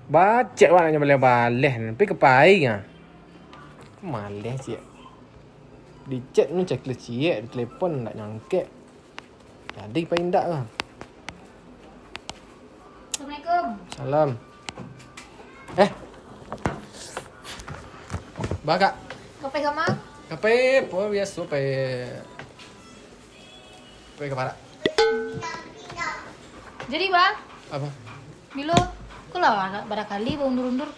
Bacek wak nak baleh-baleh ni. Tapi kepaing ah. Maleh cik. Di chat ni checklist cik, di telefon tak nyangkek. Jadi paling tak lah. Assalamualaikum. Salam. Bakak. Kape sama? Kape apa biasa pe kepala. Jadi bang, Apa? Milo, kok lah barangkali undur-undur.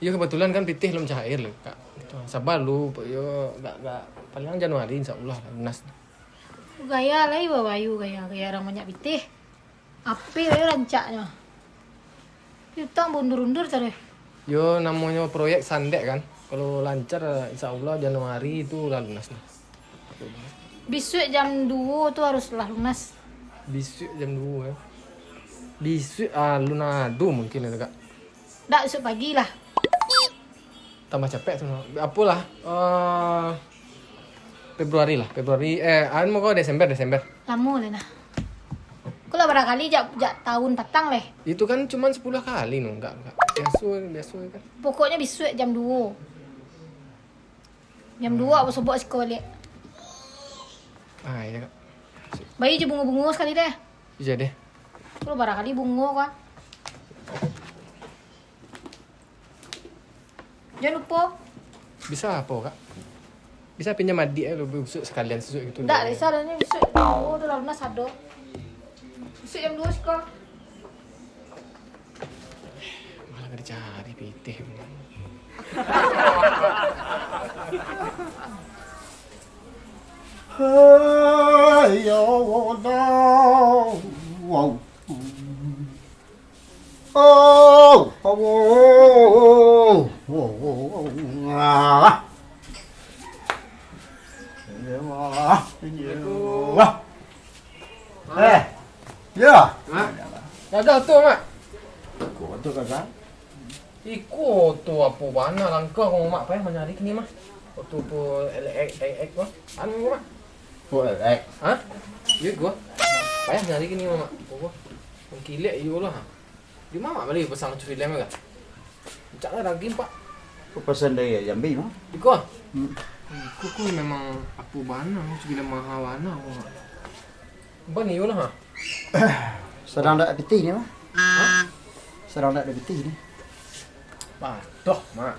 Ya kebetulan kan pitih belum cair loh kak. Sabar lu, yo gak paling Januari insyaallah lunas. Gaya lah ibu bayu gaya orang banyak pitih. Api ayo rancaknya. Utang undur-undur tadi. Yo namanya proyek Sandek kan. Kalau lancar insyaallah Januari itu udah lunas nih. Besok jam 2 tuh haruslah lunas. Besok jam 2 ya. Besok lunado mungkin ya kak. Dak besok pagi lah. Tambah capek tuh. Apalah. Februari lah. Mau kau Desember. Lama lah nah. Kok lah barangkali jak tahun petang leh. Itu kan cuma 10 kali no, enggak. Biasa kan. Pokoknya besok jam 2. Jam 2 aku sebut sekolah. Iya kak. Bayi je bunga-bunga sekali deh. Bisa deh. Kalau barangkali bunga kan. Jangan lupa. Bisa apa kak? Bisa pinjam adik lu busuk sekalian susuk gitu. Tak, Lisa dah ni besok jam 2 tu dah lunas ada. Besok jam 2 sekolah. Malah gak dicari pitih. Hey, oh, no. Wow. Oh, ya. Mak. Ada tu mak. Kau tu kan? Iko tu apa bana langkah kau mak payah mencari ni mah. Tu po ek mah. Anu mak. Boleh. Hah? Ya gua. Payah nyari ni mak. Gua. Mengkilek yo lah. Di mana balik pasang cuci lem enggak? Caklah daging pak. Kau pesan dari Jambi mah? Iko. Iko memang apa bana cuci lem mahal bana. Apa ni yo lah. Sedang tak peti ni mah? Hah? Sedang tak ada peti ni. Patuh mak.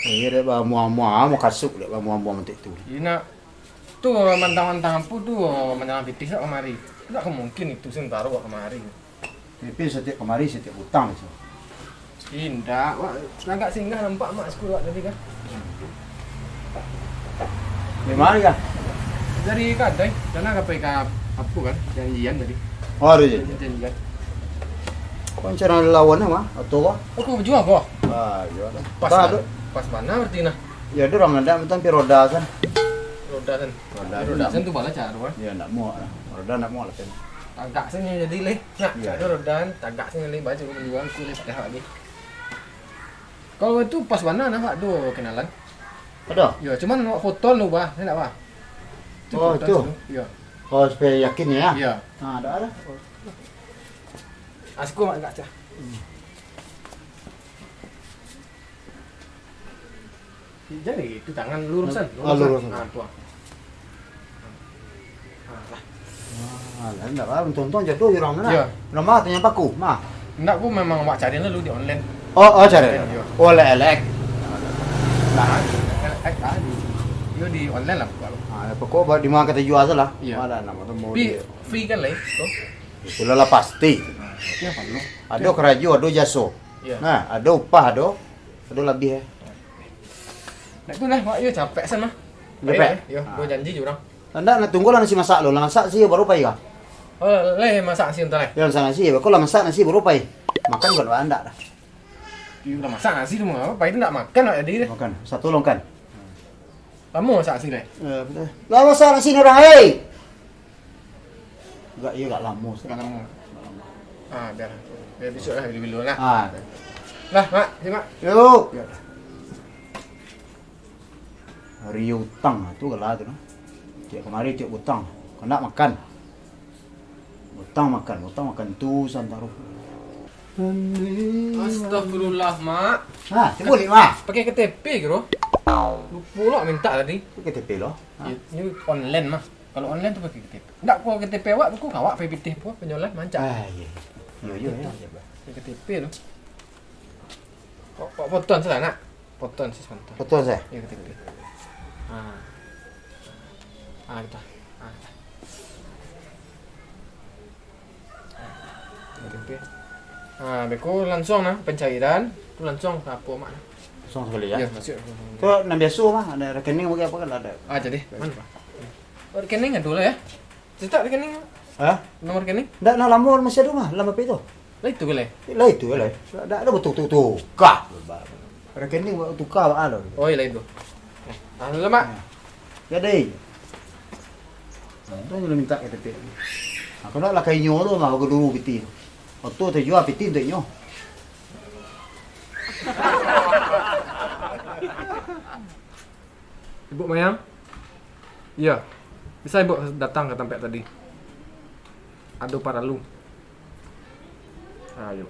Ya dia bawa muam-muam, mau kasuk dia bawa muam-muam untuk itu. Ina tu mantang-mantang apa tu menjalan pitis sak kemari. Tak mungkin itu sebentar kok kemari. Tapi setiap kemari setiap hutang itu. Indah, wak agak singgah nampak mak sekolah tadi kan. Di mana kan? Dari kadai, karena KPK apa kan janjian tadi. Oh, ada je. Janjian. Kau cara lawan mah atau apa? Oh, kau berjuang kok? Ya. Pas Tak mana? ada. Pas mana berarti nah? Ya dia orang ada tapi roda kan. Roda kan. Roda. Sen tu bala cara kan. Ya nak muak lah. Roda nak muak lah kan. Tagak sen yang jadi leh. Nak Ya. ada rodan, tagak sen leh baju menjual kulit dah lagi. Kalau itu pas mana nah Pak tu kenalan? Ada? Ya, cuman nak foto lu bah, saya nak bah. Oh, foto itu? dulu. Ya. Oh supaya yakin ya? Ya. Ah, ada. Asku mak cah. Jadi itu tangan lurusan. Lurusan. Ah, tuh. Ah, enggak apa, tonton jatuh di orang mana? Ya. Nama tanya paku, mah. Enggak, gua memang mak cari lu di online. Oh, cari. Ya. Oh, elek. Nah, tadi. Yo di online lah kalau. Ah, pokok di mana kita jual salah. Iya. Ada nama tu mau. Tapi free kan lah itu. Itulah lah pasti. Itu apa lu? Ada keraju, ada jaso. Iya. Nah, ada upah, ada lebih. Nah, itu lah, mak yo capek sana. Capek? Yo, gua janji jurang. Anda nak tunggu lah nasi masak lo, masak sih baru pai kah? Oh, leh masak sih entar leh. Yang sana nasi, kau lah masak nasi baru pai. Makan buat anda dah. Dia udah masak nasi tu mah, apa itu enggak makan nak jadi deh. Makan, satu tolong kan. Kamu masak sih leh. Betul. Lah masak nasi ni orang, hei. Enggak, iya enggak lama. Enggak lama. Ah, biar besok lah beli dulu lah. Ah. Lah, mak, simak. Yuk. Hari utang tu galah tu. Cik kemari cik utang. Kena makan. Utang makan tu santaruh. Astagfirullah, Mak. Ha, tu boleh mah. Pakai KTP ke tu? Lupa lah minta tadi. KTP lo. Ini online mah. Kalau online tu pakai KTP. Tak kau KTP awak, aku awak pergi pitih pun penjualan mancak. Ah, ya. Ya. Pakai KTP tu. Kok poton salah nak? Poton sih sebentar. Betul saya. Ya KTP. Kita. KTP. Beko langsung nah pencairan tu langsung ke apa mak? Langsung sekali ya. Ya, masuk. Tu nak biasa mah, ada rekening bagi apa kan ada. Jadi mana pak? Rekening ada lah ya. Cetak rekening. Hah? Nomor rekening? Ndak nak lamor masih ada mah, lama itu. Lah itu boleh. Lah itu lah. Ada betul tukar. Rekening buat tukar apa lo. Oh iya itu. Lah mak. Jadi. Tu nak minta KTP. Aku nak lah kainyo tu mah aku dulu piti. Auto tu jual piti tu nyo. Ibu Mayang? Ya. Bisa ibu datang ke tempat tadi. Ada para lu. Ayo.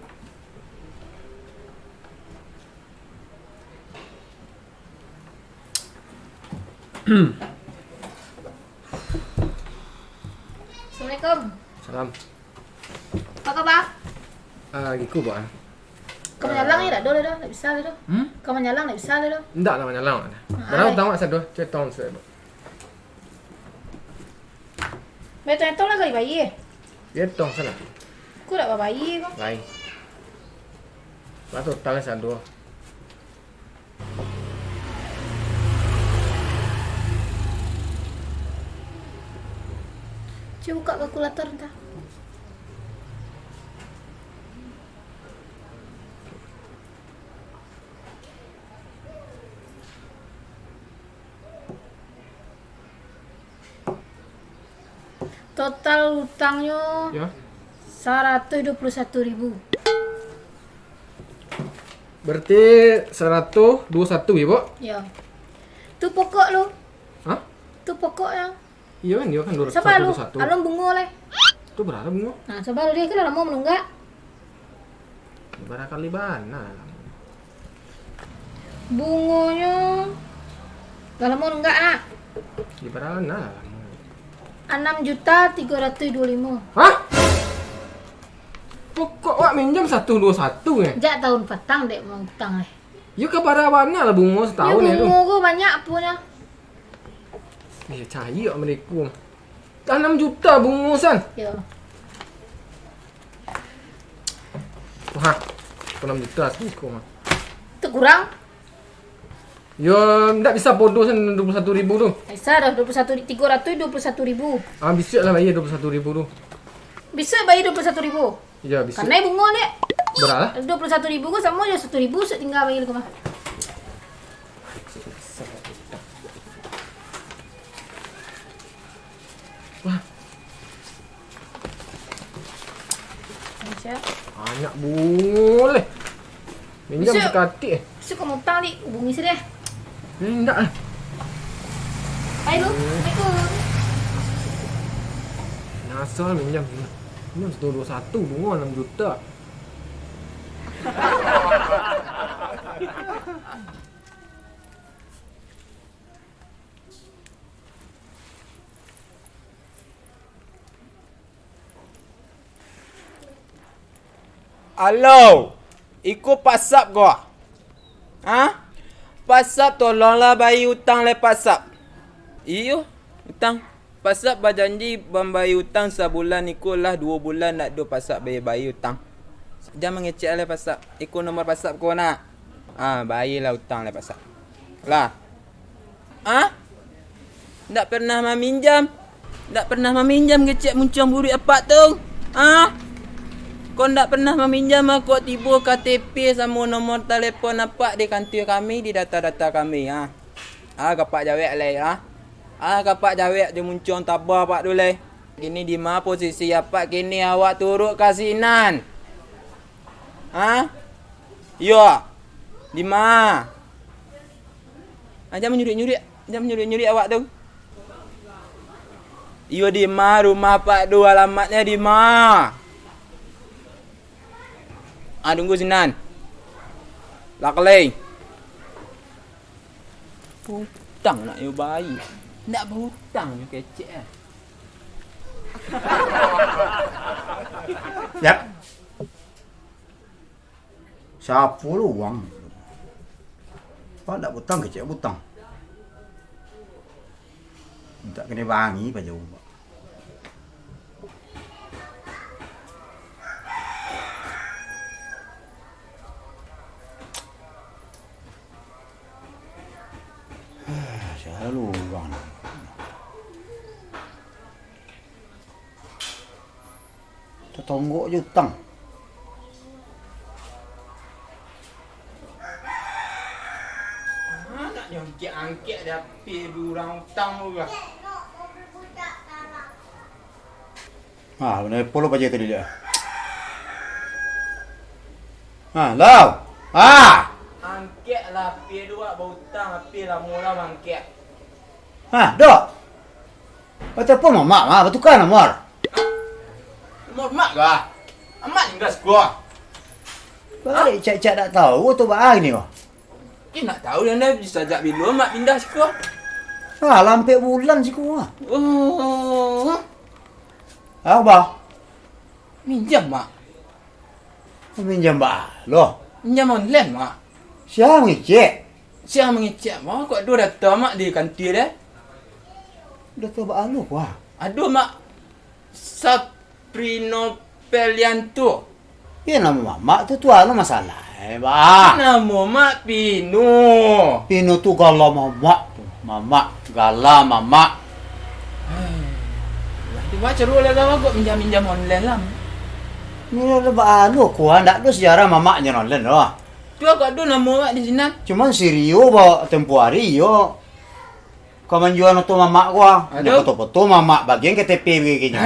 Assalamualaikum. Salam. Apa khabar? Giku buat. Kau menyalang ni dah dah tak bisa dah. Kau menyalang tak bisa dah. Enggak namanya lang. Berapa tahu tak saya cetong saya. Betul betul lah kali bayi. Cetong sana. Aku dah bayi kau. Lain. Batu tangan saya dua. Cuba buka kalkulator entah. Total hutangnya Ya. 121.000. Berarti 121 ya, Bu? Ya. Tu pokok lu. Hah? Tu pokoknya. Iya kan, dia kan 221. Siapa lu? Alum bungo leh. Itu berapa bunga? Nah, coba lu dia kan lama menunggak. Berapa kali bana? Bungonya dah lama menunggak nak. Di berapa nah? 6.325. Hah? Pokok wak minjam 121 ya? Jak tahun petang dek mau hutang leh. Ya kepada mana lah bunga setahun Ya ya tu? bungo gua banyak punya. Ya cahaya mereka. Dah 6 juta bunga san. Ya. Wah, 6 juta sekiku mah. Tu kurang. Ya, tak bisa bodoh san 21,000 tu. Bisa dah 321.000. Bisa lah bayar 21,000 tu. Bisa bayar 21.000. Ya, bisa. Karena bungo dek. Berapa? 21.000 gua sama je 1.000 set tinggal bayar ke mah. Wah, Aisyah. banyak boleh. Minjam Bisa. sekati eh. Bisa kau mau hutang ni hubungi saya deh. Enggak lah. Baik lu. Assalamualaikum. Asal minjam sini. Minjam 121 bunga 6 juta. Alo, ikut pasap gua. Ha? Pasap tolonglah bayar hutang le pasap. Iyo, hutang. Pasap berjanji membayar hutang sebulan ikutlah 2 bulan nak do pasap bayar hutang. Jangan mengecek le pasap. Ikut nomor pasap kau nak. Bayarlah hutang le pasap. Lah. Tak pernah meminjam. Tak pernah meminjam ngecek muncung buri apa tu? Kau tak pernah meminjam aku tiba KTP sama nombor telefon apa di kantor kami, di data-data kami. Kapak jawab lah. Kapak jawab dia muncul tabah pak dulu. Kini di mana posisi apa kini awak turut kasinan? Ya. Di mana? Jangan nyurik-nyurik. Jangan nyurik-nyurik awak tu. Yo di mana rumah pak tu alamatnya di mana? Tunggu Sinan. Lakeleng. Hutang nak yo bayi. Nak berhutang yo kecek ah. Yap. Siapa lu uang? Pak tak butang kecek butang. Tak kena bangi pada rumah. Selalu uang. Tetonggok je hutang. Nak angkat dah pi durang hutang lu lah. Benar polo baca tadi dia. Lau. Angkatlah pi dua berhutang pi lah mula angkat. Dok. Baca apa mak bertukar nomor. Nomor mak ke? Amat inggas gua. Balik cak-cak tak tahu tu bahang ni kau. Nak tahu dia nak bisa ajak bila mak pindah sekolah. Lampai bulan si kau. Oh. Apa? Minjam mak. Minjam bah. Loh. Minjam online mak. Siapa ngecek? Siapa mengecek mak? Kok dua data mak di kantin dah? Dah tahu bah lu kuah. Aduh mak. Saprino Pelianto. Ya nama mak tu anu masalah. Bah. Nama mak Pino. Pino tu galau mamak tu. Mamak. Galau mamak. Tu baca dulu lah kau minjam online lah. Ni dah bah lu kuah. Tak ada sejarah mamaknya online lah. Tu aku ada nama mak di sini. Cuman si Rio bawa tempoh hari yo. Kau menjual tu mamak gua. Ada foto-foto mamak bagian KTP begini.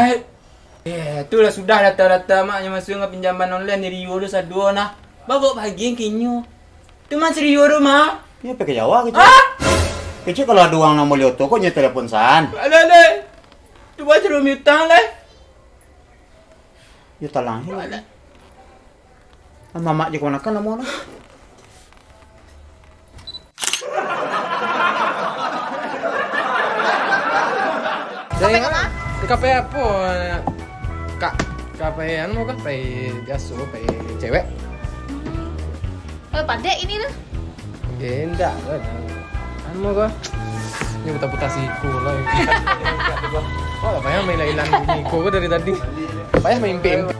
Itulah sudah data-data maknya masuk dengan pinjaman online di Rio tu sadua nah. Bawa bagian kinyo. Tu mas Rio tu mah. Ya pakai Jawa kecil. Kecil kalau ada uang nama Lioto kok nyetel telepon san. Alah. Tu baca rumah hutang lah. Ya talang. Mamak je kau nak nama nak. Kape kape apa? Kak, kape anu kah? Kape gaso, kape cewek. Padek ini lah. Enggak kan. Anu kah? Ini putar-putar siku lah. Oh, apa yang main hilang bunyi ko dari tadi? Apa yang main pimp? 23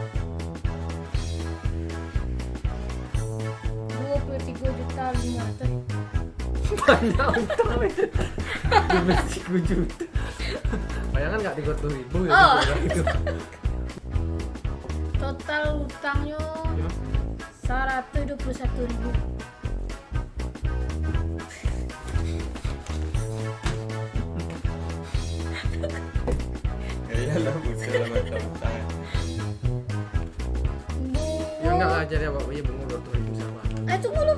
juta 500. Banyak utang itu. 23 juta. Bayangan nggak 30.000 ya? Oh. Gitu. Total hutangnya 121.000. Iyalah bukan macam utang. Ya enggak ajar ya Pak, punya bunga 200.000 sama. Tunggu lu.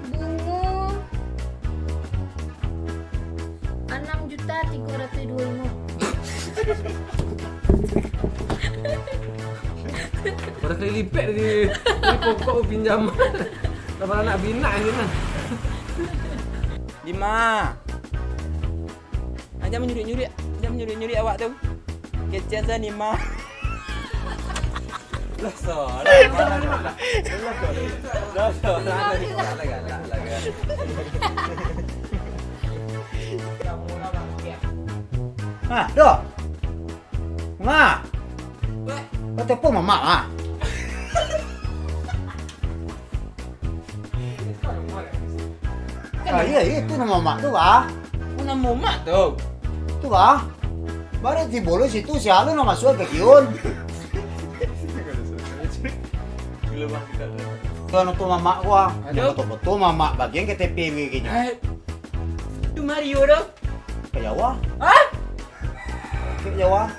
Bunga 6.325. Pada kali lipat di pokok pinjaman. Dapat anak bina ni kan. 5. Jangan menyurik awak tu. Kecen saya 5. Lah salah. Dok. Kau telepon mamak iya itu nama mamak tu Nama mak tu. Tu baru di bolos itu siapa nama masuk ke kion. Kau tu mamak gua. Ada foto mamak bagian KTP begini. Tu Mario tu. Ke Jawa. Hah? Ke Jawa.